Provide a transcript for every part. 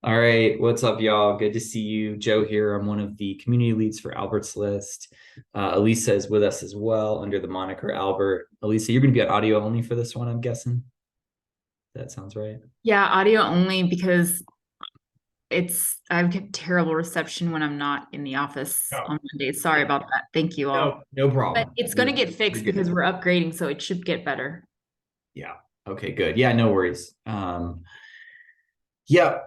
All right, what's up, y'all? Good to see you. Joe here. I'm one of the community leads for Albert's List. Elisa is with us as well under the moniker Albert. Elisa, you're going to be on audio only for this one, I'm guessing. That sounds right. Yeah, audio only because I get terrible reception when I'm not in the office Oh, on Mondays. Sorry yeah. about that. Thank you all. No But problem. it's You're gonna get you're fixed good. because we're upgrading, so it should get better. Yeah. Okay, good. Yeah, no worries. Yeah,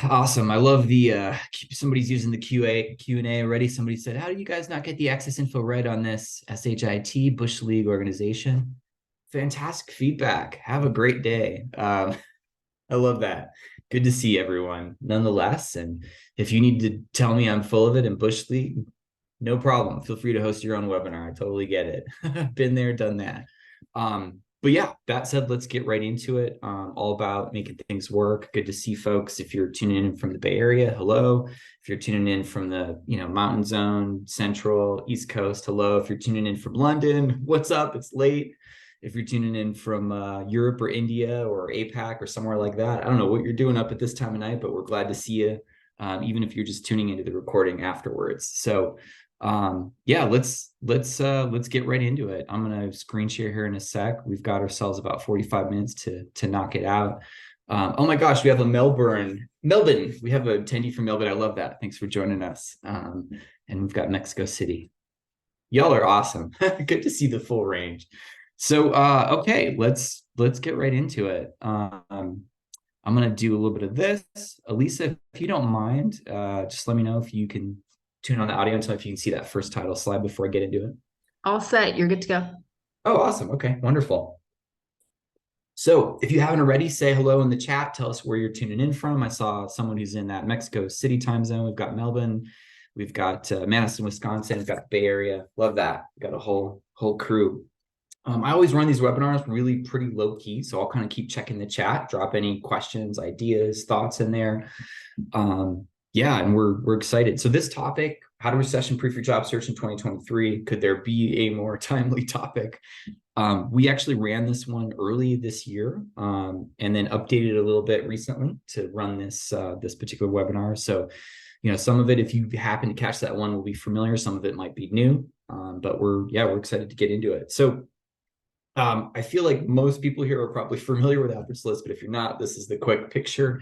awesome. I love the somebody's using the Q&A already. Somebody said, "How do you guys not get the access info right on this SHIT Bush League organization?" Fantastic feedback. Have a great day. I love that. Good to see everyone nonetheless. And if you need to tell me I'm full of it in Bush League, no problem. Feel free to host your own webinar. I totally get it. Been there, done that. But yeah, that said, let's get right into it. All about making things work. Good to see folks. If you're tuning in from the Bay Area, hello. If you're tuning in from the Mountain Zone, Central, East Coast, hello. If you're tuning in from London, what's up? It's late. If you're tuning in from Europe or India or APAC or somewhere like that, I don't know what you're doing up at this time of night, but we're glad to see you. Even if you're just tuning into the recording afterwards. So yeah, let's get right into it. I'm gonna screen share here in a sec. We've got ourselves about 45 minutes to knock it out. Oh my gosh, we have a Melbourne. We have a attendee from Melbourne. I love that. Thanks for joining us. And we've got Mexico City. Y'all are awesome. Good to see the full range. So okay, let's get right into it. I'm gonna do a little bit of this. Elisa, if you don't mind, just let me know if you can tune on the audio and tell me if you can see that first title slide before I get into it. All set. You're good to go. Oh, awesome. Okay, wonderful. So if you haven't already, say hello in the chat. Tell us where you're tuning in from. I saw someone who's in that Mexico City time zone. We've got Melbourne, we've got Madison, Wisconsin, we've got the Bay Area. Love that. We've got a whole crew. I always run these webinars really pretty low key, so I'll kind of keep checking the chat, drop any questions, ideas, thoughts in there. Yeah, and we're excited. So this topic, how to recession-proof your job search in 2023, could there be a more timely topic? We actually ran this one early this year, and then updated it a little bit recently to run this particular webinar. So, some of it, if you happen to catch that one, will be familiar. Some of it might be new, but we're excited to get into it. So I feel like most people here are probably familiar with Albert's List, but if you're not, this is the quick picture.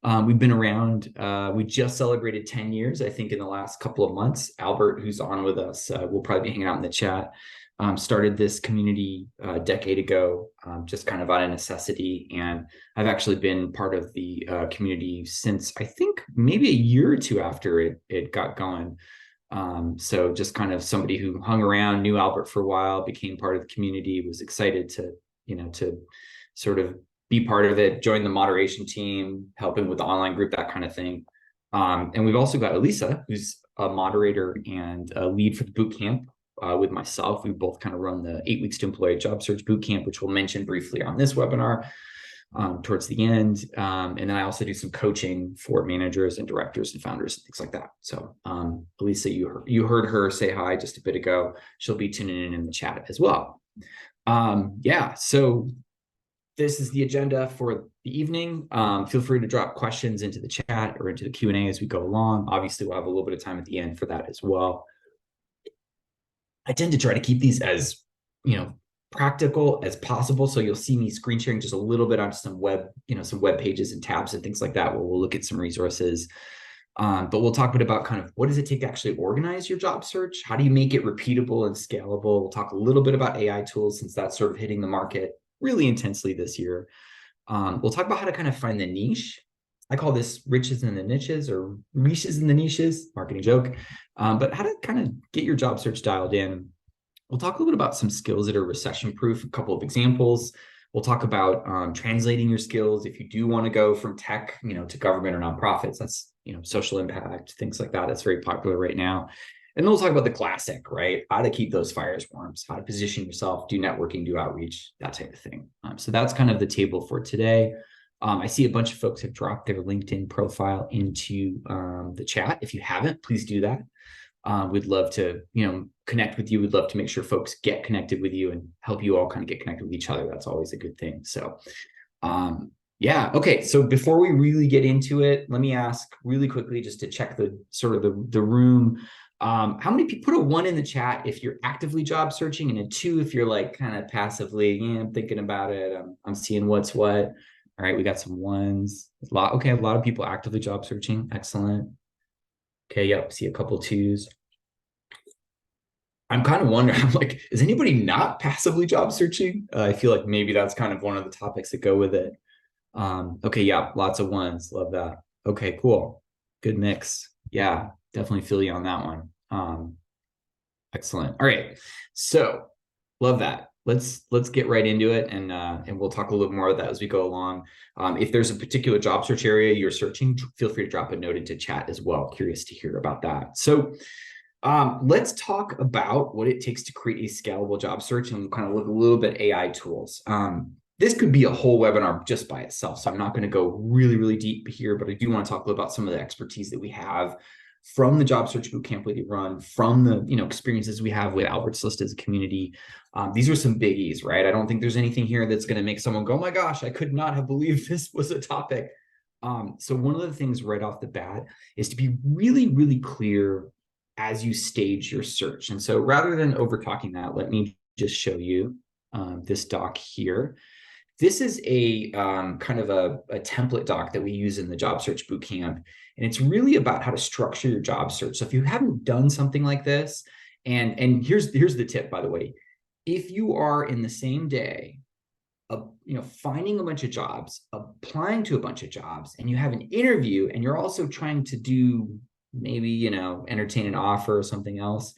We've been around. We just celebrated 10 years, I think, in the last couple of months. Albert, who's on with us, will probably be hanging out in the chat. Started this community a decade ago, just kind of out of necessity. And I've actually been part of the community since I think maybe a year or two after it got going. So just kind of somebody who hung around, knew Albert for a while, became part of the community, was excited to sort of be part of it, join the moderation team, helping with the online group, that kind of thing. And we've also got Elisa, who's a moderator and a lead for the boot camp with myself. We both kind of run the 8 weeks to employ a job search boot camp, which we'll mention briefly on this webinar towards the end. And then I also do some coaching for managers and directors and founders and things like that. So Elisa, you heard her say hi just a bit ago. She'll be tuning in the chat as well. Yeah, so this is the agenda for the evening. Feel free to drop questions into the chat or into the Q&A as we go along. Obviously, we'll have a little bit of time at the end for that as well. I tend to try to keep these as, practical as possible. So you'll see me screen sharing just a little bit on some web pages and tabs and things like that, where we'll look at some resources. But we'll talk a bit about kind of what does it take to actually organize your job search? How do you make it repeatable and scalable? We'll talk a little bit about AI tools, since that's sort of hitting the market really intensely this year. We'll talk about how to kind of find the niche. I call this riches in the niches, or niches in the niches, marketing joke. But how to kind of get your job search dialed in. We'll talk a little bit about some skills that are recession proof, a couple of examples. We'll talk about translating your skills if you do want to go from tech, to government or nonprofits. That's, social impact, things like that. That's very popular right now. And then we'll talk about the classic, right? How to keep those fires warm, how to position yourself, do networking, do outreach, that type of thing. So that's kind of the table for today. I see a bunch of folks have dropped their LinkedIn profile into the chat. If you haven't, please do that. We'd love to, connect with you. We'd love to make sure folks get connected with you and help you all kind of get connected with each other. That's always a good thing. So, Yeah. Okay. So before we really get into it, let me ask really quickly just to check the sort of the room. How many people put a one in the chat if you're actively job searching, and a two if you're like kind of passively, yeah, I'm thinking about it. I'm seeing what's what. All right, we got some ones. A lot. Okay, a lot of people actively job searching. Excellent. Okay, yep. See a couple twos. I'm kind of wondering, I'm like, is anybody not passively job searching? I feel like maybe that's kind of one of the topics that go with it. Okay, yeah, lots of ones. Love that. Okay, cool. Good mix. Yeah, definitely feel you on that one. Excellent. All right. So love that. Let's get right into it, and we'll talk a little bit more about that as we go along. If there's a particular job search area you're searching, feel free to drop a note into chat as well. Curious to hear about that. So let's talk about what it takes to create a scalable job search, and we'll kind of look a little bit AI tools. This could be a whole webinar just by itself, so I'm not going to go really, really deep here, but I do want to talk a little about some of the expertise that we have from the job search bootcamp we run, from the experiences we have with Albert's List as a community. These are some biggies, right? I don't think there's anything here that's going to make someone go, "Oh my gosh, I could not have believed this was a topic." So one of the things right off the bat is to be really, really clear as you stage your search. And so rather than over talking that, let me just show you this doc here. This is a kind of a template doc that we use in the job search bootcamp. And it's really about how to structure your job search. So if you haven't done something like this, and here's the tip, by the way, if you are in the same day of finding a bunch of jobs, applying to a bunch of jobs, and you have an interview, and you're also trying to do maybe entertain an offer or something else,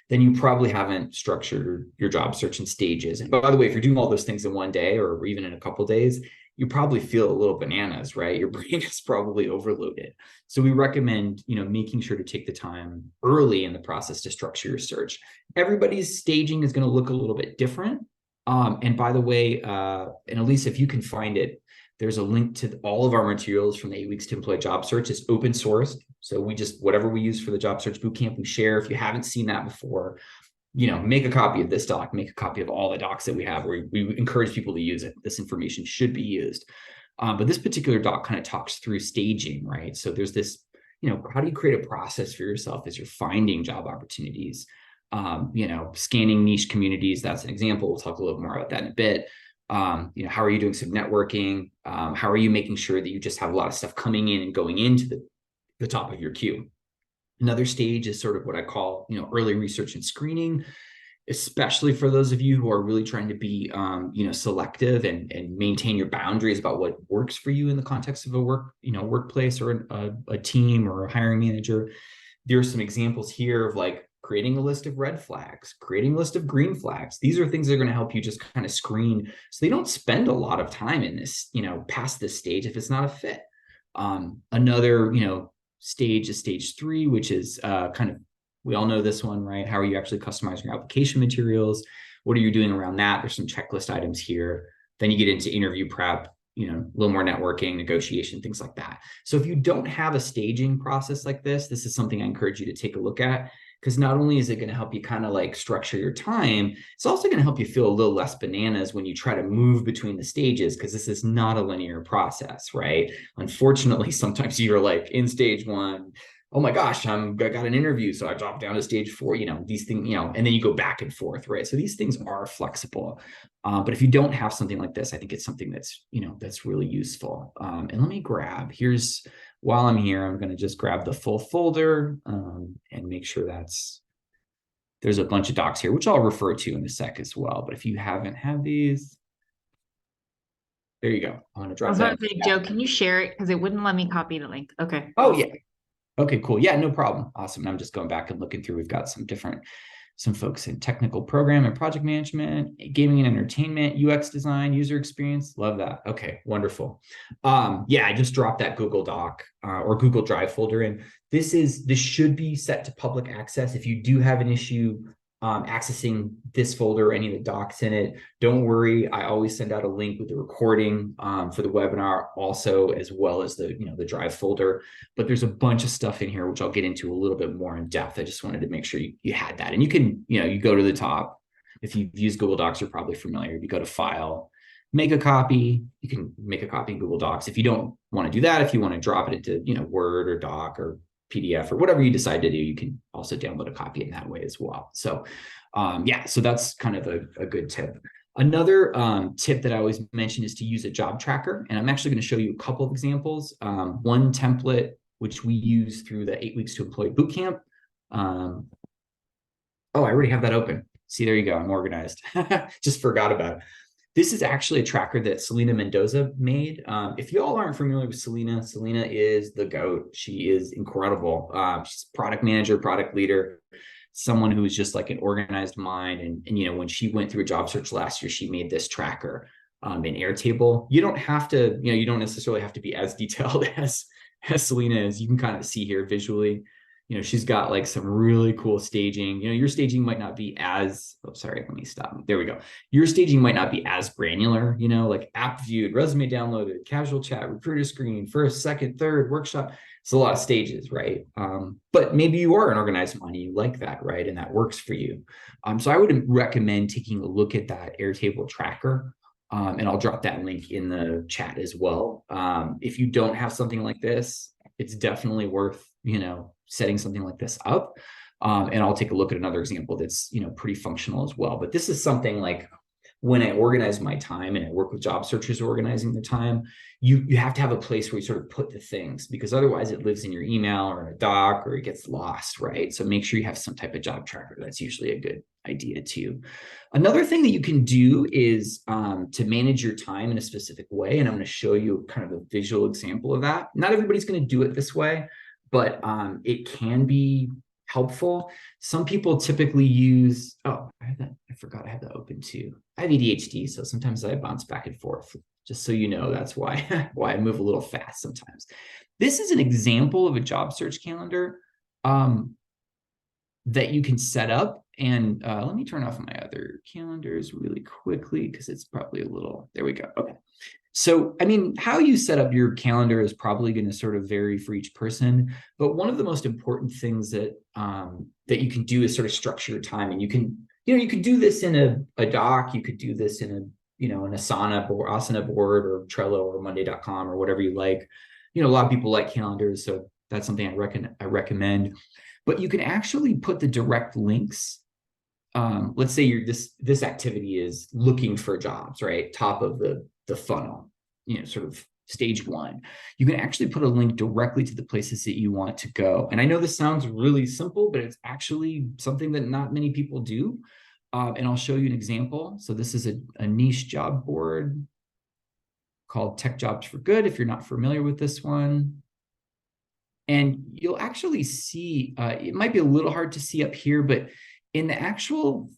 then you probably haven't structured your job search in stages. And by the way, if you're doing all those things in one day or even in a couple of days, you probably feel a little bananas, right? Your brain is probably overloaded. So we recommend making sure to take the time early in the process to structure your search. Everybody's staging is going to look a little bit different. And by the way, and Elise, if you can find it, there's a link to all of our materials from the 8 Weeks to Employ Job Search. It's open source. So we just, whatever we use for the job search bootcamp, we share. If you haven't seen that before, make a copy of this doc, make a copy of all the docs that we have, where we encourage people to use it. This information should be used. But this particular doc kind of talks through staging, right? So there's this, how do you create a process for yourself as you're finding job opportunities? Scanning niche communities, that's an example. We'll talk a little more about that in a bit. How are you doing some networking? How are you making sure that you just have a lot of stuff coming in and going into the top of your queue? Another stage is sort of what I call, early research and screening, especially for those of you who are really trying to be, selective and maintain your boundaries about what works for you in the context of a workplace or a team or a hiring manager. There are some examples here of like creating a list of red flags, creating a list of green flags. These are things that are going to help you just kind of screen so they don't spend a lot of time in this, past this stage if it's not a fit. Another, stage is stage 3, which is kind of, we all know this one, right? How are you actually customizing your application materials? What are you doing around that? There's some checklist items here. Then you get into interview prep, a little more networking, negotiation, things like that. So if you don't have a staging process like this is something I encourage you to take a look at, because not only is it going to help you kind of like structure your time, it's also going to help you feel a little less bananas when you try to move between the stages, because this is not a linear process, right? Unfortunately, sometimes you're like in stage 1, oh my gosh, I got an interview, so I dropped down to stage 4, these things, and then you go back and forth, right? So these things are flexible. But if you don't have something like this, I think it's something that's, that's really useful. And let me grab, while I'm here, I'm going to just grab the full folder and make sure there's a bunch of docs here, which I'll refer to in a sec as well. But if you haven't had these, there you go. I'm going to I drop was that. about to say, Joe, can you share it? Because it wouldn't let me copy the link. Okay. Oh, yeah. Okay, cool. Yeah, no problem. Awesome. I'm just going back and looking through. We've got some folks in technical program and project management, gaming and entertainment, UX design, user experience. Love that. Okay, wonderful. Yeah, I just dropped that Google Doc or Google Drive folder in. This should be set to public access. If you do have an issue accessing this folder or any of the docs in it, don't worry. I always send out a link with the recording for the webinar also, as well as the Drive folder. But there's a bunch of stuff in here, which I'll get into a little bit more in depth. I just wanted to make sure you had that. And you can, you go to the top. If you've used Google Docs, you're probably familiar. You go to File, make a copy. You can make a copy in Google Docs. If you don't want to do that, if you want to drop it into, Word or Doc or PDF or whatever you decide to do, you can also download a copy in that way as well. So yeah, so that's kind of a good tip. Another tip that I always mention is to use a job tracker. And I'm actually going to show you a couple of examples. One template, which we use through the 8 Weeks to Employee Bootcamp. Oh, I already have that open. See, there you go. I'm organized. Just forgot about it. This is actually a tracker that Selena Mendoza made. If you all aren't familiar with Selena, Selena is the GOAT. She is incredible. She's a product manager, product leader, someone who is just like an organized mind. And when she went through a job search last year, she made this tracker in Airtable. You don't have to, you don't necessarily have to be as detailed as Selena is. You can kind of see here visually. She's got like some really cool staging. Your staging might not be as, oh, sorry, let me stop. There we go. Your staging might not be as granular, like app viewed, resume downloaded, casual chat, recruiter screen, first, second, third, workshop. It's a lot of stages, right? But maybe you are an organized mind and you like that, right? And that works for you. So I would recommend taking a look at that Airtable tracker. And I'll drop that link in the chat as well. If you don't have something like this, it's definitely worth, setting something like this up. And I'll take a look at another example that's, pretty functional as well. But this is something like when I organize my time and I work with job searchers organizing their time, you have to have a place where you sort of put the things, because otherwise it lives in your email or in a doc or it gets lost, right? So make sure you have some type of job tracker. That's usually a good idea too. Another thing that you can do is to manage your time in a specific way. And I'm going to show you kind of a visual example of that. Not everybody's going to do it this way, but it can be helpful. Some people typically use, oh, I forgot I had that open too. I have ADHD, so sometimes I bounce back and forth. Just so you know, that's why I move a little fast sometimes. This is an example of a job search calendar that you can set up. And let me turn off my other calendars really quickly because it's probably a little, there we go. Okay. So, I mean, how you set up your calendar is probably going to sort of vary for each person. But one of the most important things that that you can do is sort of structure your time. And you can do this in a doc. You could do this in an Asana board or Trello or Monday.com or whatever you like. A lot of people like calendars, so that's something I recommend. But you can actually put the direct links. Let's say this activity is looking for jobs, right? Top of the funnel, sort of stage one. You can actually put a link directly to the places that you want to go. And I know this sounds really simple, but it's actually something that not many people do. And I'll show you an example. So this is a niche job board called Tech Jobs for Good, if you're not familiar with this one. And you'll actually see, it might be a little hard to see up here, but in the actual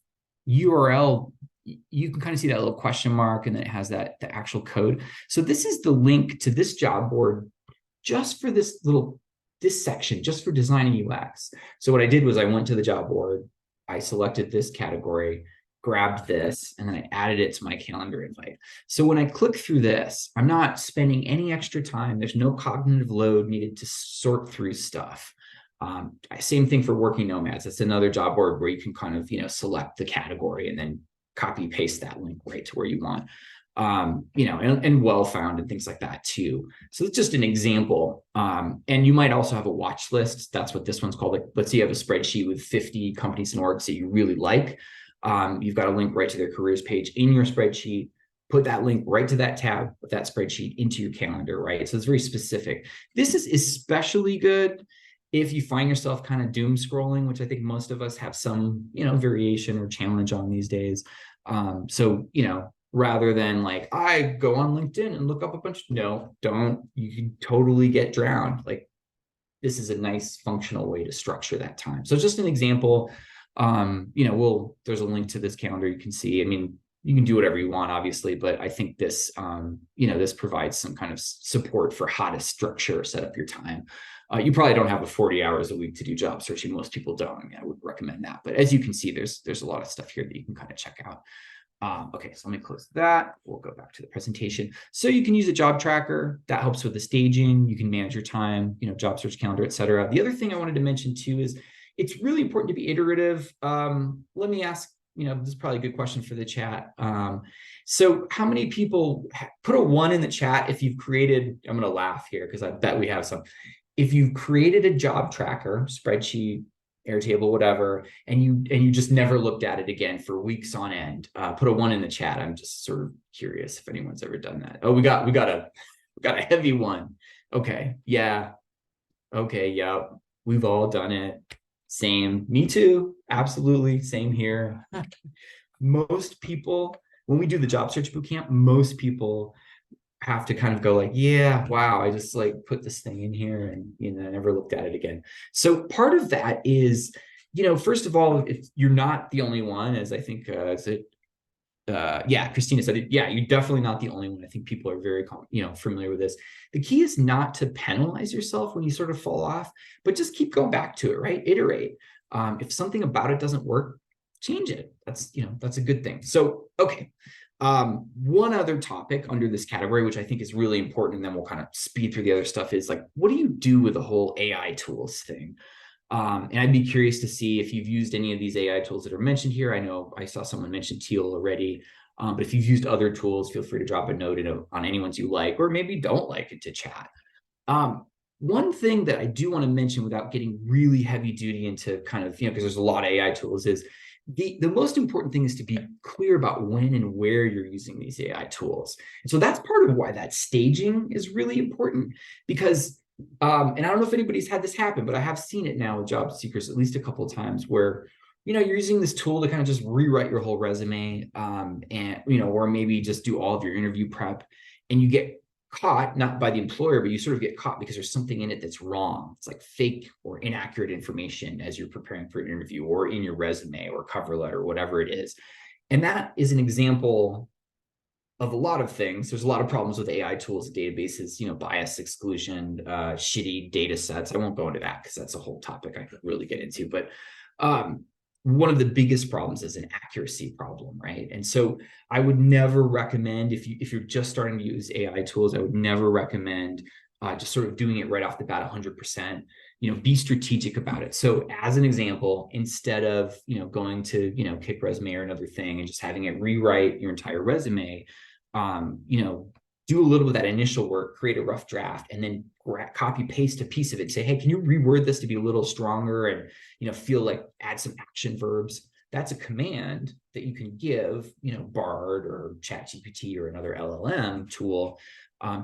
URL, you can kind of see that little question mark, and then it has the actual code. So this is the link to this job board just for this section, just for design and UX. So what I did was I went to the job board, I selected this category, grabbed this, and then I added it to my calendar invite. So when I click through this, I'm not spending any extra time. There's no cognitive load needed to sort through stuff. Same thing for working nomads. It's another job board where you can kind of, select the category and then copy paste that link right to where you want, and well found and things like that too. So it's just an example. And you might also have a watch list. That's what this one's called. Like, let's say you have a spreadsheet with 50 companies and orgs that you really like. You've got a link right to their careers page in your spreadsheet. Put that link right to that tab of that spreadsheet into your calendar, right? So it's very specific. This is especially good if you find yourself kind of doom scrolling, which I think most of us have some, variation or challenge on these days. So, rather than like, I go on LinkedIn and look up a bunch, no, don't, you can totally get drowned. Like, this is a nice functional way to structure that time. So just an example, there's a link to this calendar you can see. I mean, you can do whatever you want, obviously, but I think this, this provides some kind of support for how to structure or set up your time. You probably don't have a 40 hours a week to do job searching. Most people don't. I mean, I would recommend that. But as you can see, there's a lot of stuff here that you can kind of check out. Okay, so let me close that. We'll go back to the presentation. So you can use a job tracker. That helps with the staging. You can manage your time, job search calendar, et cetera. The other thing I wanted to mention too is it's really important to be iterative. Let me ask this is probably a good question for the chat. So how many people put a 1 in the chat if you've created, I'm going to laugh here because I bet we have some. If you've created a job tracker, spreadsheet, Airtable, whatever, and you just never looked at it again for weeks on end, put a 1 in the chat. I'm just sort of curious if anyone's ever done that. Oh, we got a heavy 1. Okay. Yeah. Okay. Yeah. We've all done it. Same. Me too. Absolutely. Same here. Most people, when we do the job search bootcamp, most people have to kind of go like, yeah, wow, I just like put this thing in here and I never looked at it again. So part of that is, first of all, you're not the only one, as I think Christina said it. Yeah, you're definitely not the only one. I think people are very, familiar with this. The key is not to penalize yourself when you sort of fall off, but just keep going back to it, right? Iterate. If something about it doesn't work, change it. That's a good thing. So, okay. One other topic under this category, which I think is really important, and then we'll kind of speed through the other stuff, is like, what do you do with the whole AI tools thing? And I'd be curious to see if you've used any of these AI tools that are mentioned here. I know I saw someone mention Teal already, but if you've used other tools, feel free to drop a note on any ones you like, or maybe don't like it to chat. One thing that I do want to mention without getting really heavy duty into kind of, because there's a lot of AI tools, is the most important thing is to be clear about when and where you're using these AI tools. And so that's part of why that staging is really important, because and I don't know if anybody's had this happen, but I have seen it now with job seekers at least a couple of times where, you're using this tool to kind of just rewrite your whole resume, and, or maybe just do all of your interview prep, and you get caught, not by the employer, but you sort of get caught because there's something in it that's wrong. It's like fake or inaccurate information as you're preparing for an interview or in your resume or cover letter, whatever it is. And that is an example of a lot of things. There's a lot of problems with AI tools, databases, bias exclusion, shitty data sets. I won't go into that because that's a whole topic I could really get into. But one of the biggest problems is an accuracy problem, right? And so I would never recommend, if you're just starting to use AI tools, I would never recommend just sort of doing it right off the bat 100%. Be strategic about it. So as an example, instead of going to Kick Resume or another thing and just having it rewrite your entire resume, do a little of that initial work, create a rough draft, and then copy paste a piece of it. Say, hey, can you reword this to be a little stronger and feel like add some action verbs? That's a command that you can give Bard or ChatGPT or another LLM tool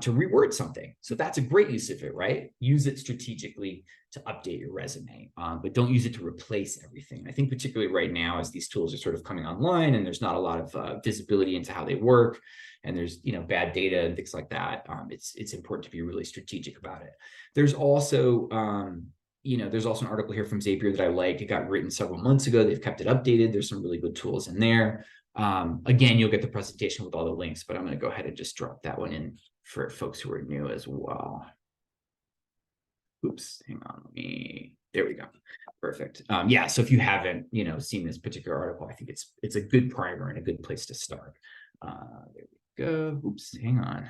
to reword something. So that's a great use of it, right? Use it strategically to update your resume, but don't use it to replace everything. I think particularly right now, as these tools are sort of coming online and there's not a lot of visibility into how they work, and there's bad data and things like that, it's important to be really strategic about it. There's also there's also an article here from Zapier that I like. It got written several months ago. They've kept it updated. There's some really good tools in there. Again, you'll get the presentation with all the links, but I'm going to go ahead and just drop that one in for folks who are new as well. Oops, hang on, there we go. Perfect. Yeah, so if you haven't, seen this particular article, I think it's a good primer and a good place to start. There we go. Oops, hang on.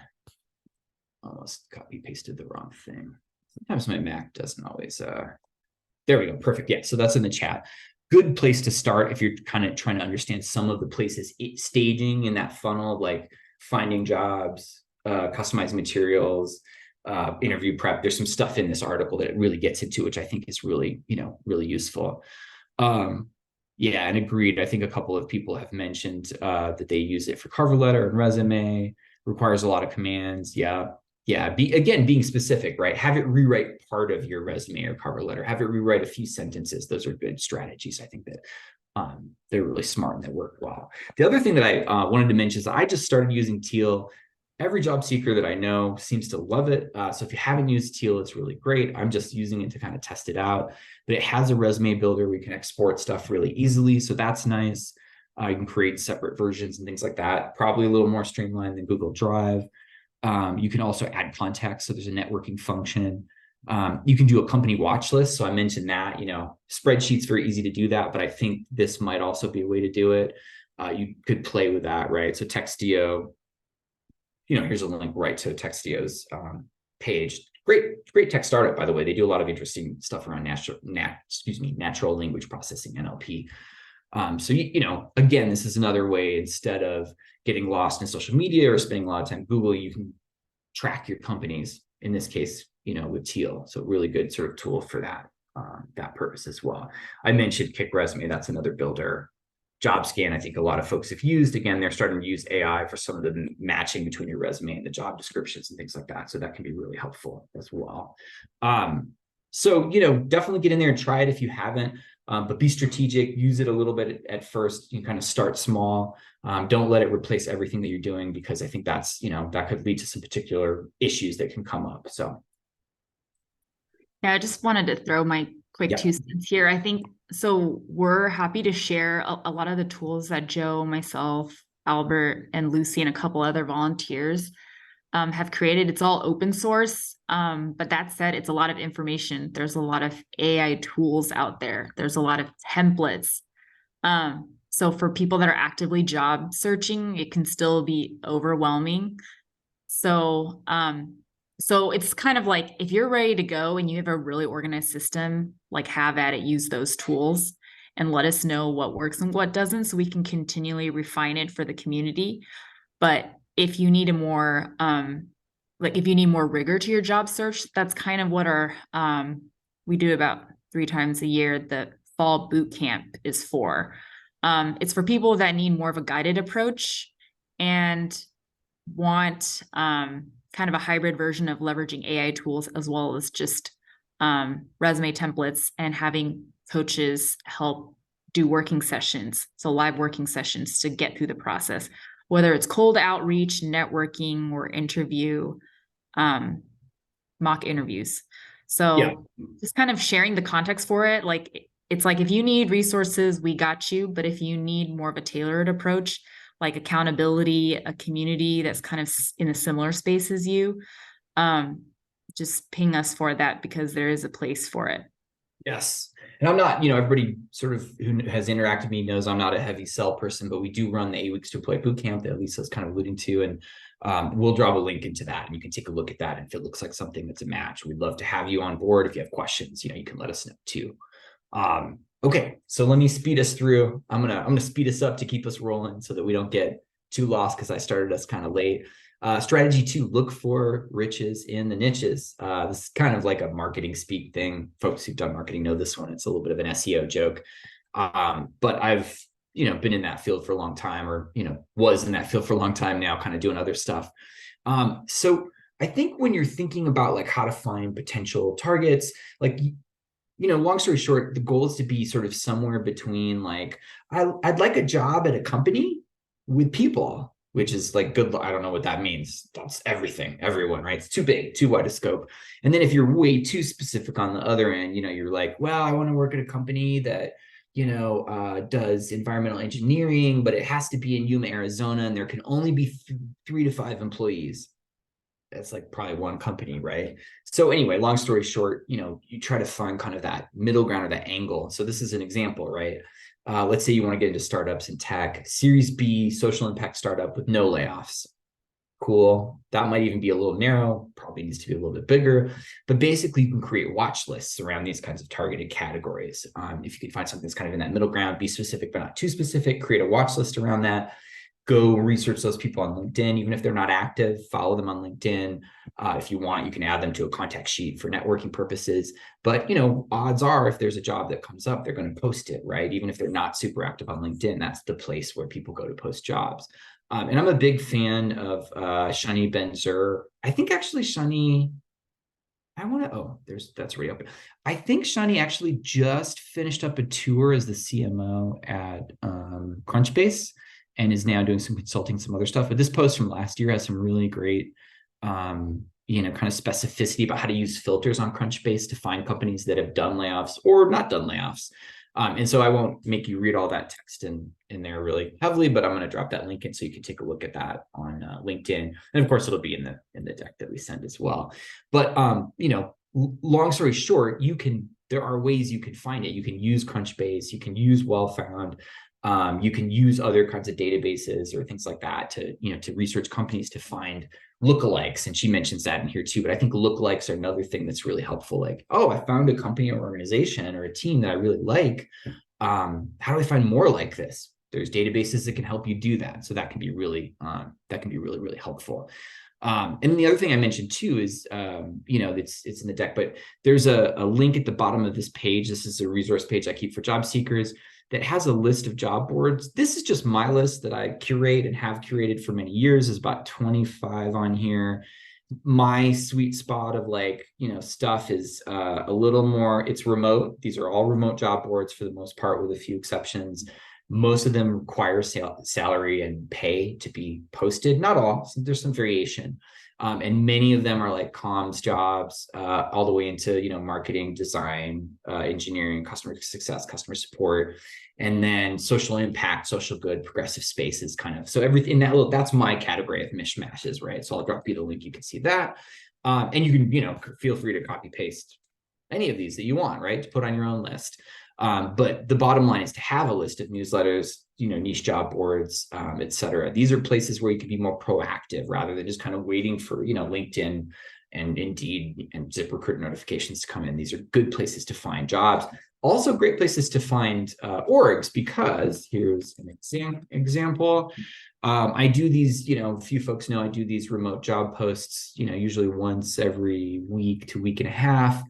Almost copy pasted the wrong thing. Sometimes my Mac doesn't always. There we go. Perfect. Yeah, so that's in the chat. Good place to start if you're kind of trying to understand some of the places staging in that funnel, like finding jobs, customized materials, interview prep. There's some stuff in this article that it really gets into, which I think is really, really useful. Yeah, and agreed. I think a couple of people have mentioned that they use it for cover letter and resume, requires a lot of commands. Yeah. Again, being specific, right? Have it rewrite part of your resume or cover letter. Have it rewrite a few sentences. Those are good strategies. I think that they're really smart and they work well. The other thing that I wanted to mention is I just started using Teal. Every job seeker that I know seems to love it. So if you haven't used Teal, it's really great. I'm just using it to kind of test it out. But it has a resume builder where you can export stuff really easily. So that's nice. You can create separate versions and things like that. Probably a little more streamlined than Google Drive. You can also add context. So there's a networking function. You can do a company watch list. So I mentioned that, spreadsheets, very easy to do that, but I think this might also be a way to do it. You could play with that, right? So Textio, here's a link right to Textio's page. Great tech startup, by the way. They do a lot of interesting stuff around natural language processing, NLP. So, again, this is another way, instead of getting lost in social media or spending a lot of time Google, you can track your companies, in this case, with Teal. So really good sort of tool for that purpose as well. I mentioned Kick Resume. That's another builder. JobScan, I think a lot of folks have used. Again, they're starting to use AI for some of the matching between your resume and the job descriptions and things like that. So that can be really helpful as well. So, definitely get in there and try it if you haven't, but be strategic, use it a little bit at first. You kind of start small. Don't let it replace everything that you're doing, because I think that's, that could lead to some particular issues that can come up. So. Yeah, I just wanted to throw my quick Yeah. 2 cents here. I think so. We're happy to share a lot of the tools that Joe, myself, Albert, and Lucy, and a couple other volunteers have created. It's all open source. But that said, it's a lot of information. There's a lot of AI tools out there. There's a lot of templates. So for people that are actively job searching, it can still be overwhelming. So it's kind of like, if you're ready to go and you have a really organized system, like, have at it, use those tools and let us know what works and what doesn't, so we can continually refine it for the community. But if you need if you need more rigor to your job search, that's kind of what we do about 3 times a year. The fall boot camp is for. It's for people that need more of a guided approach and want kind of a hybrid version of leveraging AI tools, as well as just resume templates, and having coaches help do working sessions. So live working sessions to get through the process, whether it's cold outreach, networking, or mock interviews. So just kind of sharing the context for it. It's like, if you need resources, we got you. But if you need more of a tailored approach, like accountability, a community that's kind of in a similar space as you, just ping us for that, because there is a place for it. Yes. And I'm not, everybody sort of who has interacted with me knows I'm not a heavy sell person, but we do run the 8 weeks to employ boot camp that Lisa's kind of alluding to. And we'll drop a link into that, and you can take a look at that. And if it looks like something that's a match, we'd love to have you on board. If you have questions, you can let us know too. Okay, so let me speed us through. I'm gonna speed us up to keep us rolling so that we don't get too lost, because I started us kind of late. Strategy 2, look for riches in the niches. This is kind of like a marketing speak thing. Folks who've done marketing know this one. It's a little bit of an SEO joke. But I've, been in that field for a long time, or, was in that field for a long time now, kind of doing other stuff. So I think when you're thinking about like how to find potential targets, like, long story short, the goal is to be sort of somewhere between like, I'd like a job at a company with people, which is like good. I don't know what that means. That's everyone, right? It's too big, too wide a scope. And then if you're way too specific on the other end, you're like, well, I want to work at a company that, does environmental engineering, but it has to be in Yuma, Arizona, and there can only be 3 to 5 employees. That's like probably one company, right? So anyway, long story short, you try to find kind of that middle ground, or that angle. So this is an example, right? Let's say you want to get into startups in tech, Series B, social impact startup with no layoffs. Cool. That might even be a little narrow, probably needs to be a little bit bigger, but basically you can create watch lists around these kinds of targeted categories. If you can find something that's kind of in that middle ground, be specific, but not too specific, create a watch list around that. Go research those people on LinkedIn, even if they're not active, follow them on LinkedIn. If you want, you can add them to a contact sheet for networking purposes. But, odds are if there's a job that comes up, they're going to post it, right? Even if they're not super active on LinkedIn, that's the place where people go to post jobs. And I'm a big fan of Shani Ben-Zur. I think actually Shani, that's already open. I think Shani actually just finished up a tour as the CMO at Crunchbase, and is now doing some consulting, some other stuff. But this post from last year has some really great, kind of specificity about how to use filters on Crunchbase to find companies that have done layoffs or not done layoffs. And so I won't make you read all that text in there really heavily, but I'm going to drop that link in so you can take a look at that on LinkedIn. And of course, it'll be in the deck that we send as well. But, long story short, there are ways you can find it. You can use Crunchbase, you can use Wellfound. You can use other kinds of databases or things like that to research companies to find lookalikes. And she mentions that in here too. But I think lookalikes are another thing that's really helpful. Like, oh, I found a company or organization or a team that I really like. How do I find more like this? There's databases that can help you do that. So that can be really, really helpful. And the other thing I mentioned too is, it's in the deck, but there's a link at the bottom of this page. This is a resource page I keep for job seekers that has a list of job boards. This is just my list that I curate and have curated for many years. There's about 25 on here. My sweet spot of stuff is a little more, it's remote. These are all remote job boards for the most part, with a few exceptions. Most of them require salary and pay to be posted. Not all, there's some variation. And many of them are like comms jobs, all the way into, marketing, design, engineering, customer success, customer support, and then social impact, social good, progressive spaces, kind of. So everything that's my category of mishmashes, right? So I'll drop you the link. You can see that. And you can, feel free to copy paste any of these that you want, right? To put on your own list. But the bottom line is to have a list of newsletters, niche job boards, et cetera. These are places where you can be more proactive rather than just kind of waiting for, LinkedIn and Indeed and ZipRecruiter notifications to come in. These are good places to find jobs. Also great places to find orgs, because here's an example. I do these, a few folks know I do these remote job posts, usually once every week to week and a half.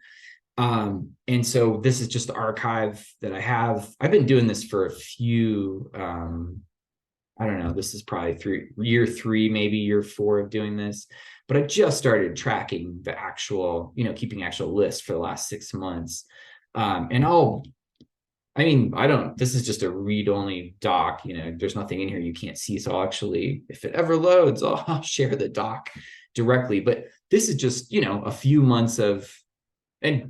And so this is just the archive that I have. I've been doing this for a few, I don't know, this is probably year three, maybe year four of doing this, but I just started tracking the actual, keeping actual list for the last 6 months. This is just a read-only doc, there's nothing in here you can't see. So I'll actually, if it ever loads, I'll share the doc directly. But this is just, a few months of, and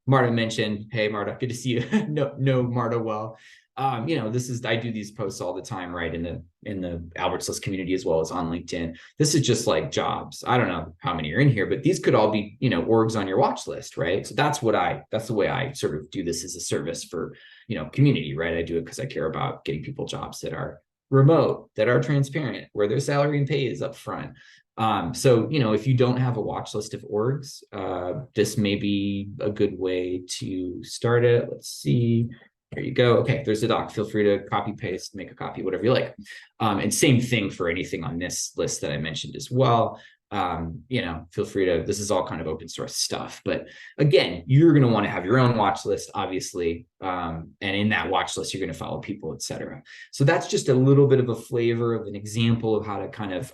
Marta mentioned, hey Marta, good to see you. no Marta well. I do these posts all the time, right, in the Albert's List community as well as on LinkedIn. This is just like jobs. I don't know how many are in here, but these could all be, orgs on your watch list, right? So that's the way I sort of do this as a service for, community, right? I do it because I care about getting people jobs that are remote, that are transparent, where their salary and pay is up front. So, if you don't have a watch list of orgs, this may be a good way to start it. Let's see. There you go. Okay, there's a doc. Feel free to copy, paste, make a copy, whatever you like. And same thing for anything on this list that I mentioned as well. Feel free to, this is all kind of open source stuff. But again, you're going to want to have your own watch list, obviously. And in that watch list, you're going to follow people, et cetera. So that's just a little bit of a flavor of an example of how to kind of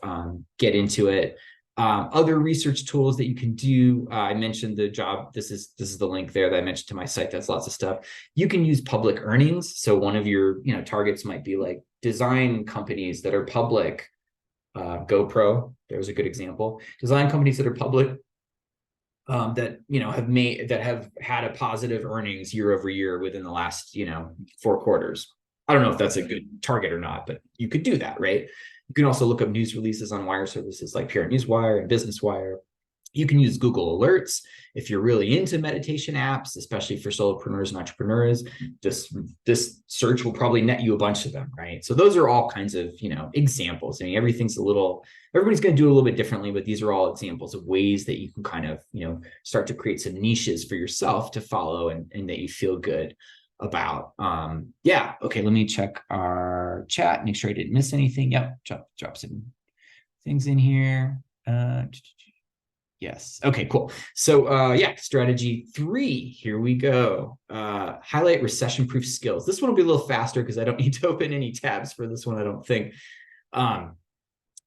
get into it. Other research tools that you can do. I mentioned the job. This is the link there that I mentioned to my site. That's lots of stuff. You can use public earnings. So one of your targets might be like design companies that are public. GoPro, there's a good example. Design companies that are public, that have had a positive earnings year over year within the last 4 quarters. I don't know if that's a good target or not, but you could do that, right? You can also look up news releases on wire services like PR Newswire and Business Wire. You can use Google Alerts if you're really into meditation apps, especially for solopreneurs and entrepreneurs. This search will probably net you a bunch of them, right? So those are all kinds of examples. I mean, everybody's going to do a little bit differently, but these are all examples of ways that you can kind of start to create some niches for yourself to follow and that you feel good about. Okay, let me check our chat, make sure I didn't miss anything. Yep, drop some things in here. Yes. Okay, cool. So strategy 3, here we go. Highlight recession-proof skills. This one will be a little faster because I don't need to open any tabs for this one, I don't think.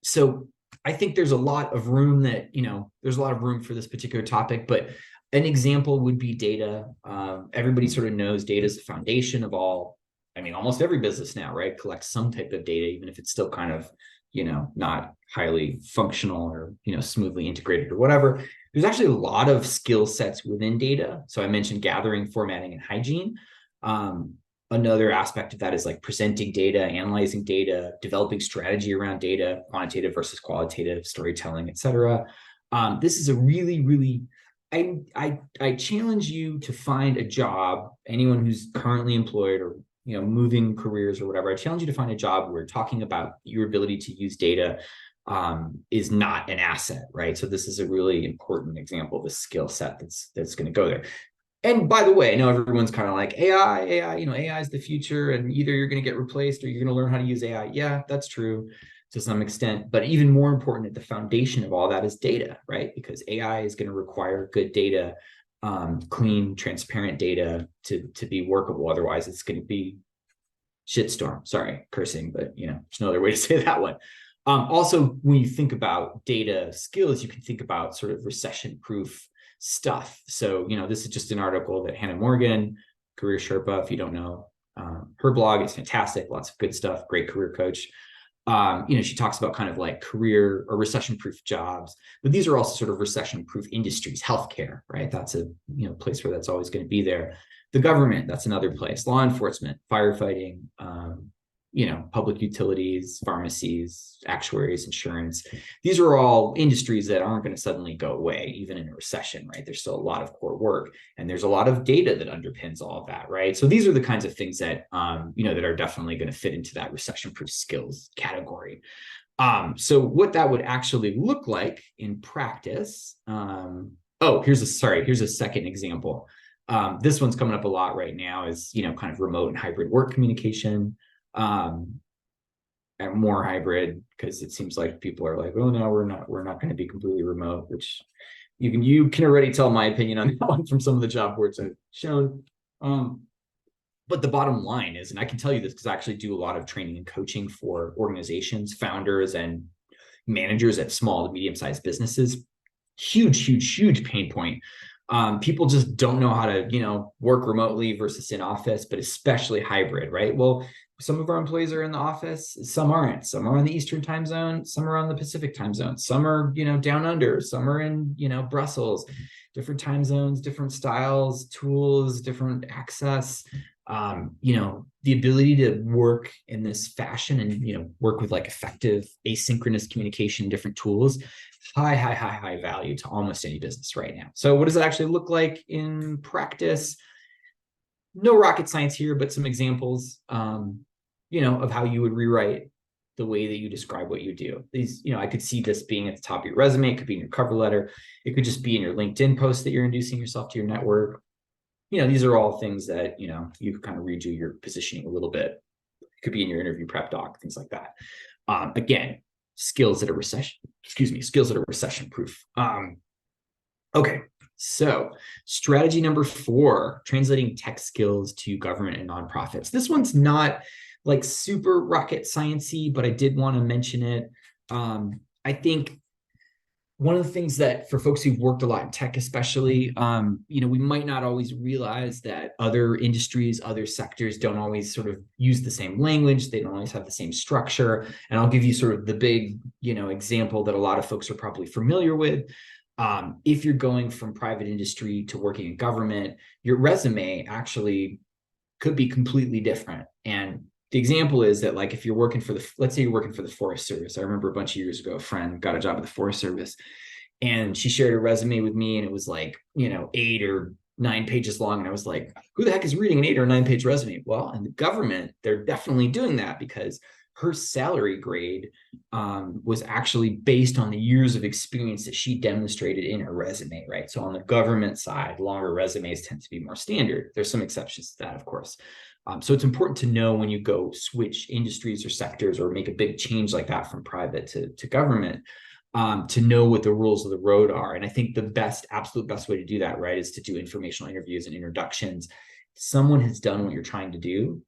So I think there's a lot of room for this particular topic, but an example would be data. Everybody sort of knows data is the foundation of almost every business now, right? Collects some type of data, even if it's still kind of not highly functional or, smoothly integrated or whatever. There's actually a lot of skill sets within data. So I mentioned gathering, formatting, and hygiene. Another aspect of that is like presenting data, analyzing data, developing strategy around data, quantitative versus qualitative, storytelling, et cetera. This is a really, really, I challenge you to find a job, anyone who's currently employed or moving careers or whatever. I challenge you to find a job where talking about your ability to use data is not an asset, right? So this is a really important example of a skill set that's going to go there. And by the way, I know everyone's kind of like AI, AI is the future, and either you're going to get replaced or you're going to learn how to use AI. Yeah, that's true to some extent. But even more important at the foundation of all that is data, right? Because AI is going to require good data, clean, transparent data to be workable. Otherwise, it's going to be shitstorm. Sorry, cursing, but there's no other way to say that one. Also, when you think about data skills, you can think about sort of recession-proof stuff. So, this is just an article that Hannah Morgan, Career Sherpa, if you don't know, her blog is fantastic. Lots of good stuff. Great career coach. She talks about kind of like career or recession-proof jobs, but these are also sort of recession-proof industries, healthcare, right? That's a place where that's always going to be there. The government, that's another place. Law enforcement, firefighting, public utilities, pharmacies, actuaries, insurance. These are all industries that aren't going to suddenly go away, even in a recession, right? There's still a lot of core work, and there's a lot of data that underpins all of that, right? So these are the kinds of things that, that are definitely going to fit into that recession-proof skills category. So what that would actually look like in practice. Here's a second example. This one's coming up a lot right now is, kind of remote and hybrid work communication. And more hybrid, because it seems like people are like, oh no, we're not going to be completely remote, which you can already tell my opinion on that one from some of the job boards I've shown. But the bottom line is, and I can tell you this because I actually do a lot of training and coaching for organizations, founders, and managers at small to medium-sized businesses. Huge pain point. People just don't know how to, work remotely versus in office, but especially hybrid, right? Well, some of our employees are in the office, some aren't. Some are on the Eastern time zone, some are on the Pacific time zone, some are, down under, some are in, Brussels, different time zones, different styles, tools, different access. The ability to work in this fashion and, work with like effective asynchronous communication, different tools, high value to almost any business right now. So what does it actually look like in practice? No rocket science here, but some examples, of how you would rewrite the way that you describe what you do. These, I could see this being at the top of your resume. It could be in your cover letter. It could just be in your LinkedIn post that you're introducing yourself to your network. These are all things that, you kind of redo your positioning a little bit. It could be in your interview prep doc, things like that. Again, skills that are recession proof. Okay, so strategy number 4, translating tech skills to government and nonprofits. This one's not like super rocket sciencey, but I did want to mention it. I think one of the things that for folks who've worked a lot in tech, especially, we might not always realize that other industries, other sectors don't always sort of use the same language. They don't always have the same structure. And I'll give you sort of the big, example that a lot of folks are probably familiar with. If you're going from private industry to working in government, your resume actually could be completely different. And the example is that, like, if you're working for let's say you're working for the Forest Service. I remember a bunch of years ago, a friend got a job at the Forest Service and she shared a resume with me and it was like, 8 or 9 pages long. And I was like, who the heck is reading an 8 or 9 page resume? Well, in the government, they're definitely doing that because her salary grade was actually based on the years of experience that she demonstrated in her resume, right? So on the government side, longer resumes tend to be more standard. There's some exceptions to that, of course. So it's important to know when you go switch industries or sectors or make a big change like that from private to government, to know what the rules of the road are. And I think the absolute best way to do that, right, is to do informational interviews and introductions. Someone has done what you're trying to do.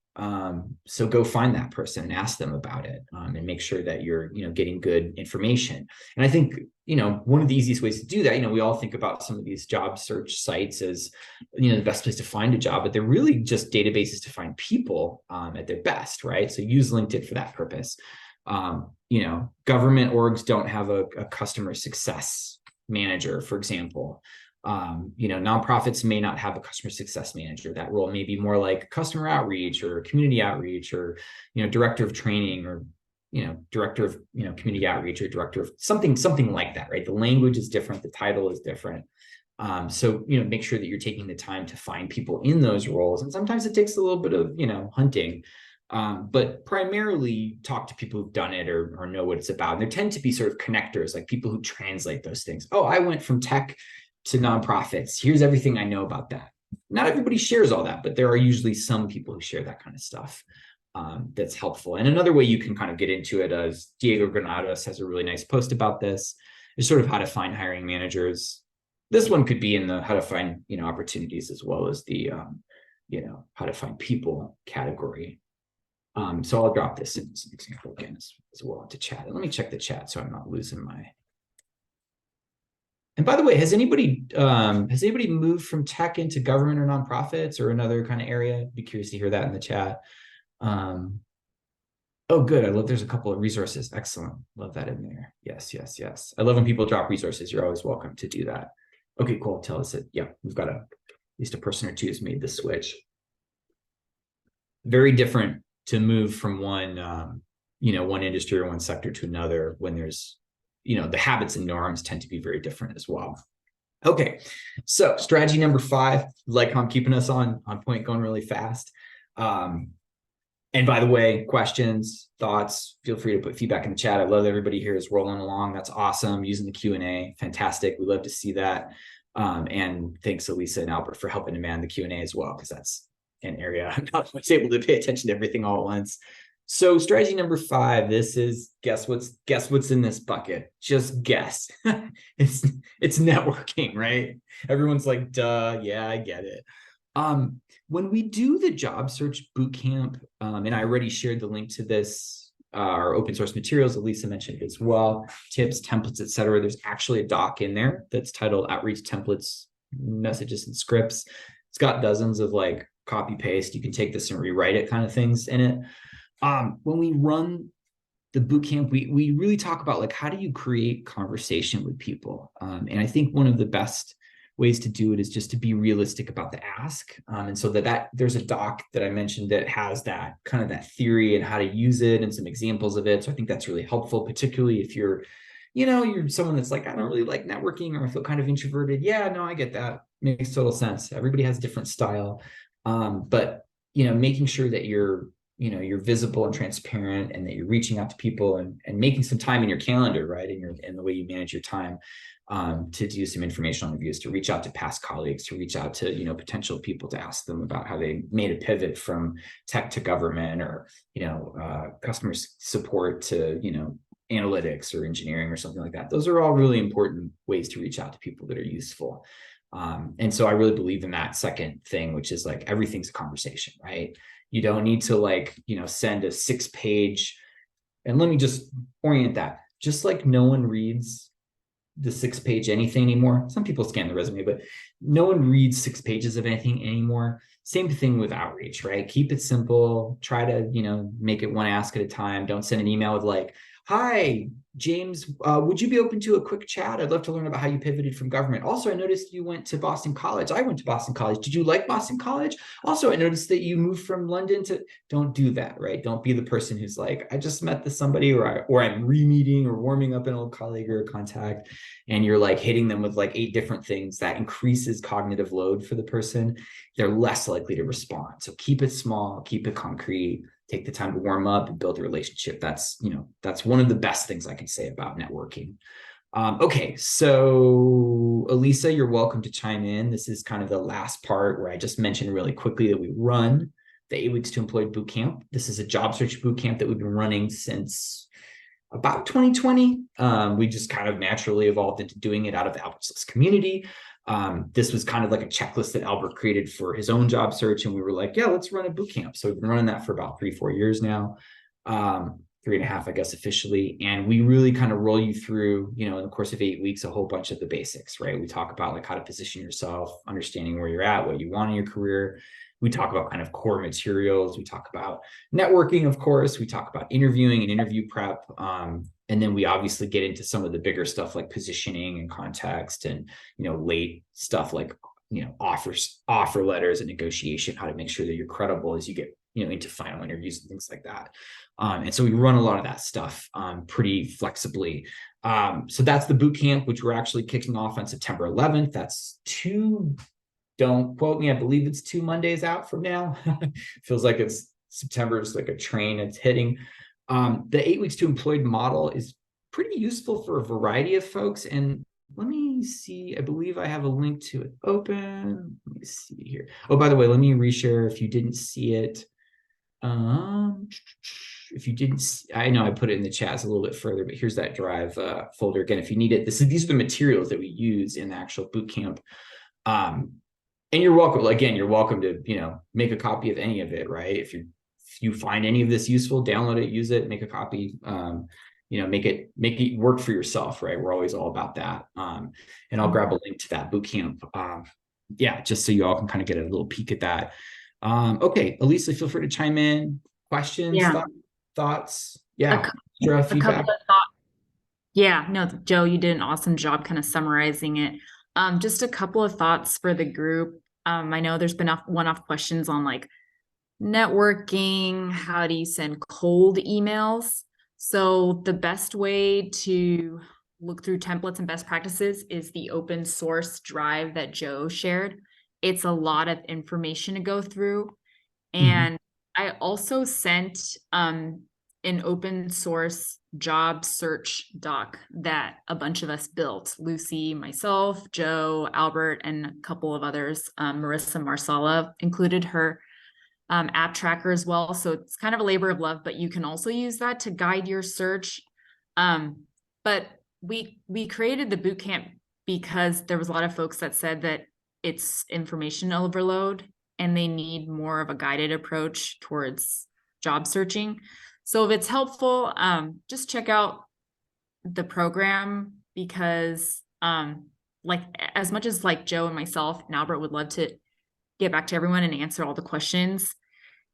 So go find that person and ask them about it, and make sure that you're, getting good information. And I think, one of the easiest ways to do that, we all think about some of these job search sites as, the best place to find a job, but they're really just databases to find people, at their best, right? So use LinkedIn for that purpose. Government orgs don't have a customer success manager, for example. Nonprofits may not have a customer success manager. That role may be more like customer outreach or community outreach or, director of training or, director of, community outreach or director of something like that, right? The language is different. The title is different. So, make sure that you're taking the time to find people in those roles. And sometimes it takes a little bit of, hunting, but primarily talk to people who've done it or know what it's about. And there tend to be sort of connectors, like people who translate those things. Oh, I went from tech to nonprofits. Here's everything I know about that. not everybody shares all that, but there are usually some people who share that kind of stuff. That's helpful. And another way you can kind of get into it, as Diego Granados has a really nice post about this, is sort of how to find hiring managers. This one could be in the how to find, opportunities, as well as the, how to find people category. So I'll drop this in as an example again as well into chat. And let me check the chat so I'm not losing my. And by the way, has anybody moved from tech into government or nonprofits or another kind of area? I'd be curious to hear that in the chat. Oh, good. I love there's a couple of resources. Excellent. Love that in there. Yes, yes, yes. I love when people drop resources. You're always welcome to do that. Okay, cool. Tell us that, yeah, we've got at least a person or two has made the switch. Very different to move from one, one industry or one sector to another when there's, the habits and norms tend to be very different as well. Okay, so strategy number 5, like how I'm keeping us on point, going really fast. And by the way, questions, thoughts, feel free to put feedback in the chat. I love everybody here is rolling along. That's awesome. Using the Q&A, fantastic. We love to see that. And thanks, Elisa and Albert, for helping to man the Q&A as well, because that's an area I'm not always able to pay attention to everything all at once. So strategy number 5, this is guess what's in this bucket. Just guess. it's networking, right? Everyone's like, duh, yeah, I get it. When we do the job search bootcamp, and I already shared the link to this, our open source materials, Elisa mentioned as well, tips, templates, etc. There's actually a doc in there that's titled Outreach Templates, Messages and Scripts. It's got dozens of like copy paste. You can take this and rewrite it kind of things in it. When we run the bootcamp, we really talk about like, how do you create conversation with people? And I think one of the best ways to do it is just to be realistic about the ask. And so that there's a doc that I mentioned that has that kind of that theory and how to use it and some examples of it. So I think that's really helpful, particularly if you're someone that's like, I don't really like networking, or I feel kind of introverted. Yeah, no, I get that. Makes total sense. Everybody has a different style. But making sure that you're visible and transparent, and that you're reaching out to people and making some time in your calendar, right? In the way you manage your time, to do some informational reviews, to reach out to past colleagues, to reach out to, potential people, to ask them about how they made a pivot from tech to government, or, customer support to, analytics or engineering or something like that. Those are all really important ways to reach out to people that are useful. And so I really believe in that second thing, which is like, everything's a conversation, right? You don't need to send a 6-page, and let me just orient that. Just like no one reads the 6-page anything anymore. Some people scan the resume, but no one reads 6 pages of anything anymore. Same thing with outreach, right? Keep it simple. Try to, make it one ask at a time. Don't send an email with like, hi, James, would you be open to a quick chat? I'd love to learn about how you pivoted from government. Also, I noticed you went to Boston College. I went to Boston College. Did you like Boston College? Also, I noticed that you moved from London to. Don't do that, right? Don't be the person who's like, I just met this somebody, or I'm re-meeting or warming up an old colleague or a contact, and you're like hitting them with like 8 different things. That increases cognitive load for the person. They're less likely to respond. So keep it small, keep it concrete. Take the time to warm up and build a relationship. That's one of the best things I can say about networking. Okay, so Elisa, you're welcome to chime in. This is kind of the last part where I just mentioned really quickly that we run the 8 Weeks to Employed Bootcamp. This is a job search bootcamp that we've been running since about 2020. We just kind of naturally evolved into doing it out of the Albert's community. This was kind of like a checklist that Albert created for his own job search. And we were like, yeah, let's run a boot camp. So we've been running that for about 3-4 years now, 3.5, I guess, officially. And we really kind of roll you through, in the course of 8 weeks, a whole bunch of the basics, right? We talk about like how to position yourself, understanding where you're at, what you want in your career. We talk about kind of core materials. We talk about networking, of course. We talk about interviewing and interview prep. And then we obviously get into some of the bigger stuff like positioning and context, and, late stuff like, offer letters and negotiation, how to make sure that you're credible as you get, into final interviews and things like that. And so we run a lot of that stuff pretty flexibly. So that's the boot camp, which we're actually kicking off on September 11th. That's don't quote me, I believe it's 2 Mondays out from now. Feels like September is like a train it's hitting. The 8 Weeks to Employed model is pretty useful for a variety of folks. And let me see. I believe I have a link to it open. Let me see here. Oh, by the way, let me reshare if you didn't see it. Um, if you didn't see, I know I put it in the chat, it's a little bit further, but here's that Drive folder again. If you need it, these are the materials that we use in the actual boot camp. And you're welcome. Again, you're welcome to make a copy of any of it, right? If you find any of this useful, download it, use it, make a copy. Make it work for yourself, right? We're always all about that. And I'll grab a link to that boot camp. Yeah, just so you all can kind of get a little peek at that. Okay, Elisa, feel free to chime in. Questions, Yeah. thoughts? A, Yeah, cou- extra a couple feedback. of thoughts. Yeah, no, Joe, you did an awesome job kind of summarizing it. Just a couple of thoughts for the group. I know there's been one-off questions on like networking, how do you send cold emails? So the best way to look through templates and best practices is the open source drive that Joe shared. It's a lot of information to go through. Mhm. And I also sent an open source job search doc that a bunch of us built. Lucy, myself, Joe, Albert, and a couple of others. Marissa Marsala included her app tracker as well. So it's kind of a labor of love, but you can also use that to guide your search. But we created the bootcamp because there was a lot of folks that said that it's information overload and they need more of a guided approach towards job searching. So if it's helpful, just check out the program because like as much as like Joe and myself and Albert would love to get back to everyone and answer all the questions,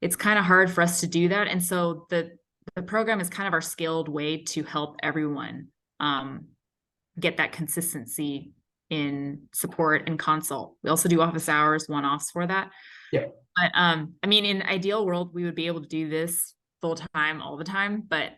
it's kind of hard for us to do that. And so the program is kind of our scaled way to help everyone get that consistency in support and consult. We also do office hours, one-offs for that. Yeah. But I mean, in ideal world, we would be able to do this full time all the time. But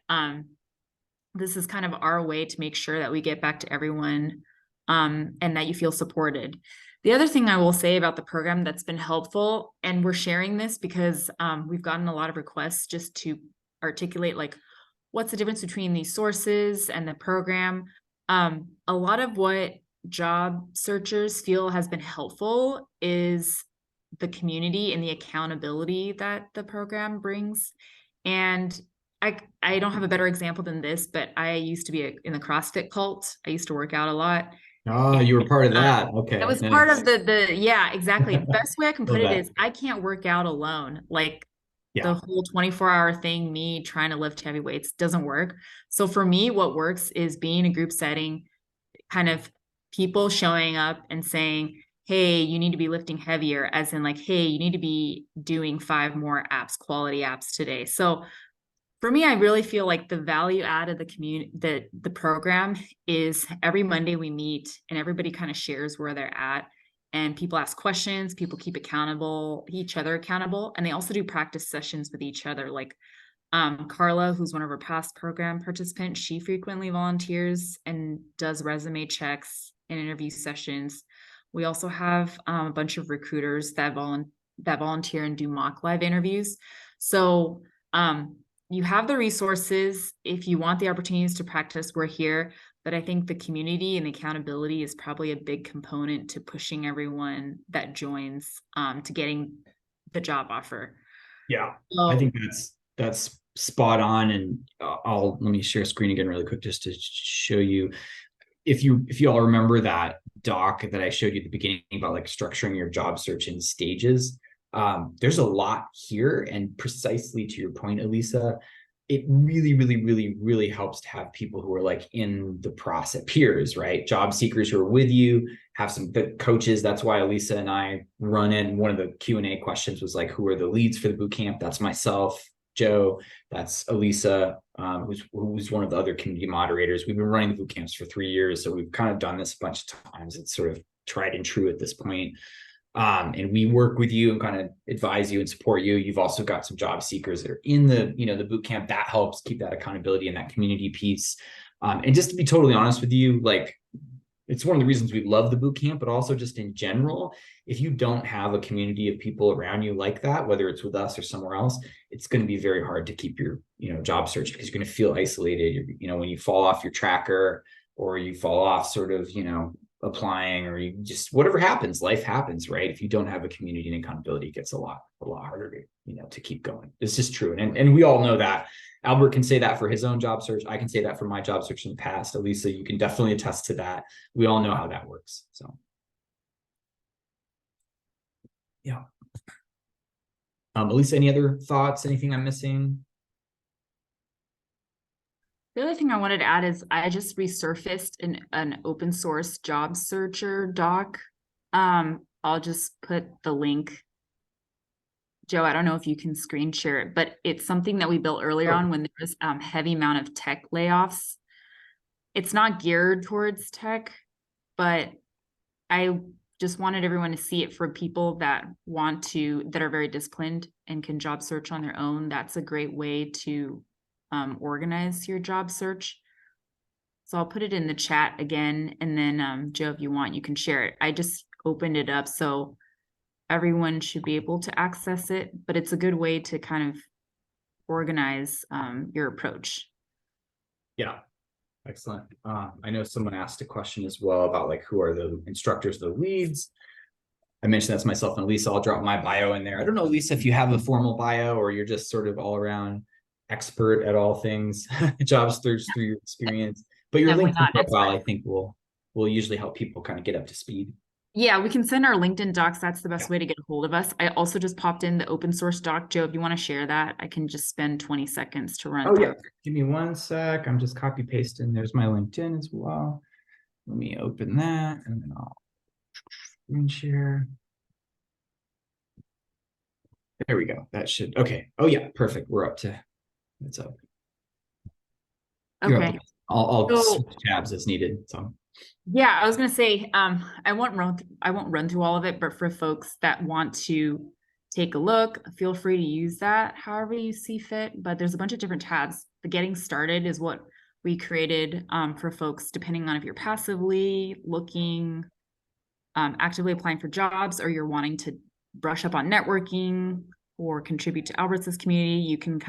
this is kind of our way to make sure that we get back to everyone and that you feel supported. The other thing I will say about the program that's been helpful, and we're sharing this because we've gotten a lot of requests just to articulate like what's the difference between these sources and the program. A lot of what job searchers feel has been helpful is the community and the accountability that the program brings. And I don't have a better example than this, but I used to be in the CrossFit cult. I used to work out a lot. Ah, you were part of Um, that. that Okay, was part of nice. the yeah, exactly. The best way I can put Love it that. is I can't work out alone. Like the Yeah. whole 24-hour thing, me trying to lift heavy weights doesn't work. So for me, what works is being in a group setting, kind of people showing up and saying, hey, you need to be lifting heavier, as in like, hey, you need to be doing 5 more apps, quality apps today. So for me, I really feel like the value add of the community, the program is every Monday we meet and everybody kind of shares where they're at. And people ask questions, people keep each other accountable. And they also do practice sessions with each other. Like Carla, who's one of our past program participants, she frequently volunteers and does resume checks and interview sessions. We also have a bunch of recruiters that volunteer and do mock live interviews. So you have the resources. If you want the opportunities to practice, we're here. But I think the community and the accountability is probably a big component to pushing everyone that joins to getting the job offer. Yeah. I So think that's spot on. And I'll let me share screen again really quick just to show you. If you all remember that doc that I showed you at the beginning about like structuring your job search in stages, there's a lot here. And precisely to your point, Elisa, it really, really, really, really helps to have people who are like in the process, peers, right? Job seekers who are with you, have some the coaches. That's why Elisa and I run in. One of the Q&A questions was like, who are the leads for the boot camp? That's myself, Joe. That's Elisa, who's one of the other community moderators. We've been running the boot camps for 3 years, so we've kind of done this a bunch of times. It's sort of tried and true at this point. And we work with you and kind of advise you and support you. You've also got some job seekers that are in the boot camp. That helps keep that accountability and that community piece. And just to be totally honest with you, like it's one of the reasons we love the boot camp, but also just in general, if you don't have a community of people around you like that, whether it's with us or somewhere else, it's going to be very hard to keep your job search because you're going to feel isolated. When you fall off your tracker, or you fall off sort of, applying, or you just, whatever happens, life happens, right? If you don't have a community and accountability, it gets a lot harder to keep going. It's just true. And we all know that. Albert can say that for his own job search. I can say that for my job search in the past. Elisa, you can definitely attest to that. We all know how that works. So, yeah. Elisa, any other thoughts? Anything I'm missing? The other thing I wanted to add is I just resurfaced an open source job searcher doc. I'll just put the link. Joe, I don't know if you can screen share it, but it's something that we built earlier on when there was heavy amount of tech layoffs. It's not geared towards tech, but I just wanted everyone to see it for people that that are very disciplined and can job search on their own. That's a great way to organize your job search. So I'll put it in the chat again. And then Joe, if you want, you can share it. I just opened it up so everyone should be able to access it, but it's a good way to kind of organize your approach. Yeah. Excellent. I know someone asked a question as well about like, who are the instructors, the leads? I mentioned that's myself and Lisa. I'll drop my bio in there. I don't know, Lisa, if you have a formal bio or you're just sort of all around expert at all things job search through your experience, but your LinkedIn profile, I think will usually help people kind of get up to speed. Yeah, we can send our LinkedIn docs. That's the best way to get a hold of us. I also just popped in the open source doc. Joe, if you want to share that, I can just spend 20 seconds to run through. Yeah. Give me one sec. I'm just copy pasting. There's my LinkedIn as well. Let me open that and then I'll screen share. There we go. That should, okay. Oh yeah, perfect. We're up to, it's up. Okay. I'll switch tabs as needed. So yeah, I was gonna say, I won't run through all of it, but for folks that want to take a look, feel free to use that however you see fit. But there's a bunch of different tabs. The getting started is what we created for folks, depending on if you're passively looking, actively applying for jobs, or you're wanting to brush up on networking or contribute to Albert's community. You can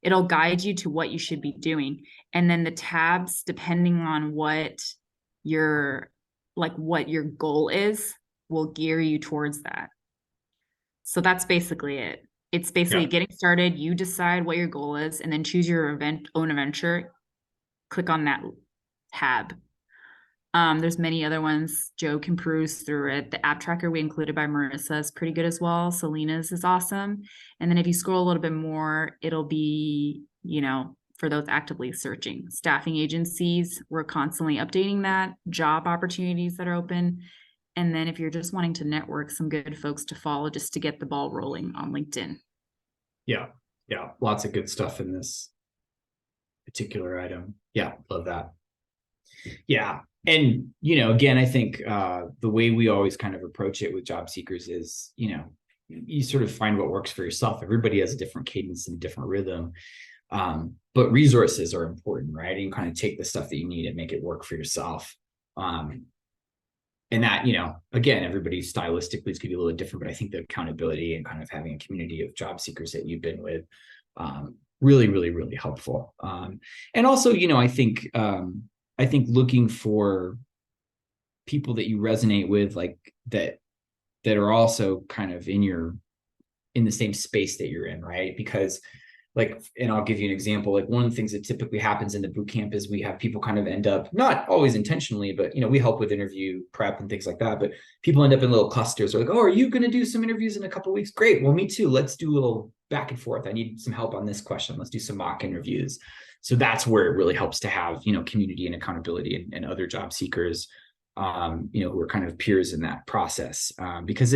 it'll guide you to what you should be doing. And then the tabs, depending on what your goal is, will gear you towards that. So that's basically it. It's basically getting started. You decide what your goal is and then choose your own adventure. Click on that tab. There's many other ones. Joe can peruse through it. The app tracker we included by Marissa is pretty good as well. Selena's is awesome. And then if you scroll a little bit more, it'll be, for those actively searching. Staffing agencies, we're constantly updating that. Job opportunities that are open. And then if you're just wanting to network, some good folks to follow just to get the ball rolling on LinkedIn. Yeah. Yeah. Lots of good stuff in this particular item. Yeah. Love that. Yeah. And, again, I think the way we always kind of approach it with job seekers is, you sort of find what works for yourself. Everybody has a different cadence and different rhythm. But resources are important, right? And you kind of take the stuff that you need and make it work for yourself. And that, again, everybody stylistically is going to be a little different, but I think the accountability and kind of having a community of job seekers that you've been with, really, really, really helpful. And also, I think looking for people that you resonate with, like that are also kind of in the same space that you're in, right? Because and I'll give you an example, one of the things that typically happens in the boot camp is we have people kind of end up, not always intentionally, but, we help with interview prep and things like that, but people end up in little clusters. They're like, oh, are you going to do some interviews in a couple of weeks? Great. Well, me too. Let's do a little back and forth. I need some help on this question. Let's do some mock interviews. So that's where it really helps to have, community and accountability and other job seekers, who are kind of peers in that process, because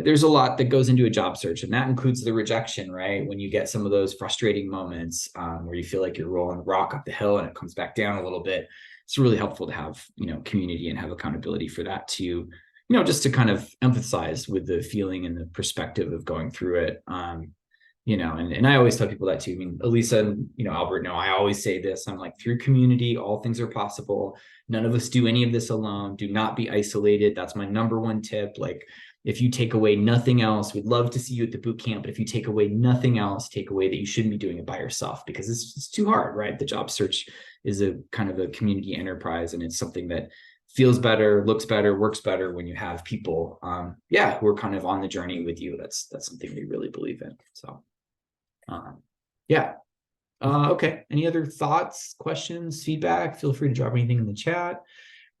there's a lot that goes into a job search, and that includes the rejection, right? When you get some of those frustrating moments where you feel like you're rolling a rock up the hill and it comes back down a little bit, it's really helpful to have, community and have accountability for that to, just to kind of emphasize with the feeling and the perspective of going through it. and I always tell people that too. I mean, Elisa and, Albert, no, I always say this. I'm like, through community, all things are possible. None of us do any of this alone. Do not be isolated. That's my number one tip. Like, if you take away nothing else, we'd love to see you at the boot camp. But if you take away nothing else, take away that you shouldn't be doing it by yourself, because it's too hard, right? The job search is a kind of a community enterprise, and it's something that feels better, looks better, works better when you have people, who are kind of on the journey with you. That's something we really believe in. So, yeah. Okay. Any other thoughts, questions, feedback? Feel free to drop anything in the chat.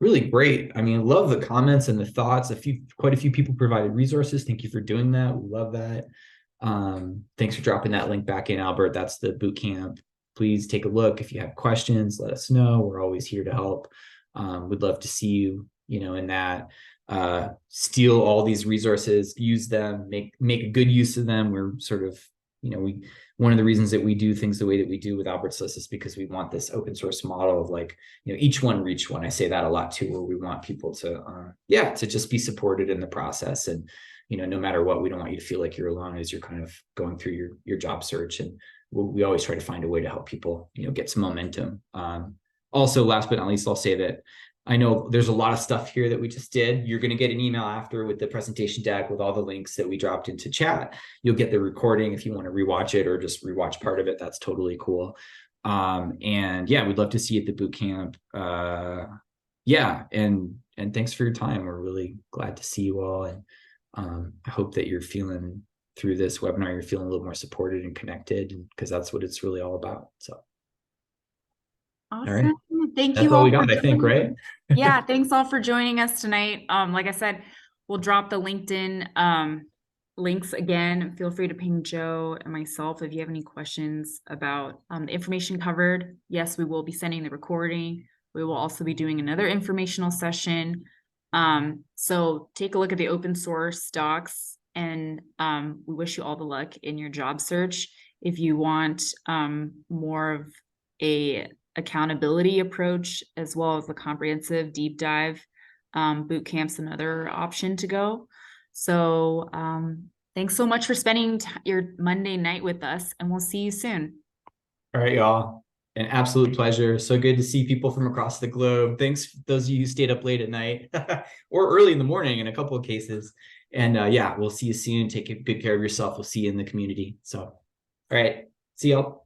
Really great. I mean, love the comments and the thoughts. Quite a few people provided resources. Thank you for doing that. We love that. Thanks for dropping that link back in, Albert. That's the boot camp. Please take a look. If you have questions, let us know. We're always here to help. We'd love to see you, in that. Steal all these resources, use them, make a good use of them. We're sort of, one of the reasons that we do things the way that we do with Albert's List is because we want this open source model of like, each one reach one. I say that a lot too, where we want people to, to just be supported in the process. And, no matter what, we don't want you to feel like you're alone as you're kind of going through your job search. And we always try to find a way to help people, get some momentum. Also, last but not least, I'll say that I know there's a lot of stuff here that we just did. You're going to get an email after with the presentation deck with all the links that we dropped into chat. You'll get the recording if you want to rewatch it or just rewatch part of it. That's totally cool. And yeah, we'd love to see you at the boot camp. And thanks for your time. We're really glad to see you all. And I hope that you're feeling through this webinar, you're feeling a little more supported and connected, because that's what it's really all about. So. Awesome. All right. Thank That's you all all we got, I think, right? Yeah, thanks all for joining us tonight. Like I said, we'll drop the LinkedIn links again. Feel free to ping Joe and myself if you have any questions about the information covered. Yes, we will be sending the recording. We will also be doing another informational session. So take a look at the open source docs, and we wish you all the luck in your job search. If you want more of a accountability approach, as well as the comprehensive deep dive, boot camp's another option to go. So thanks so much for spending your Monday night with us, and we'll see you soon. All right, y'all. An absolute pleasure. So good to see people from across the globe. Thanks those of you who stayed up late at night or early in the morning in a couple of cases. And we'll see you soon. Take good care of yourself. We'll see you in the community. So, all right. See y'all.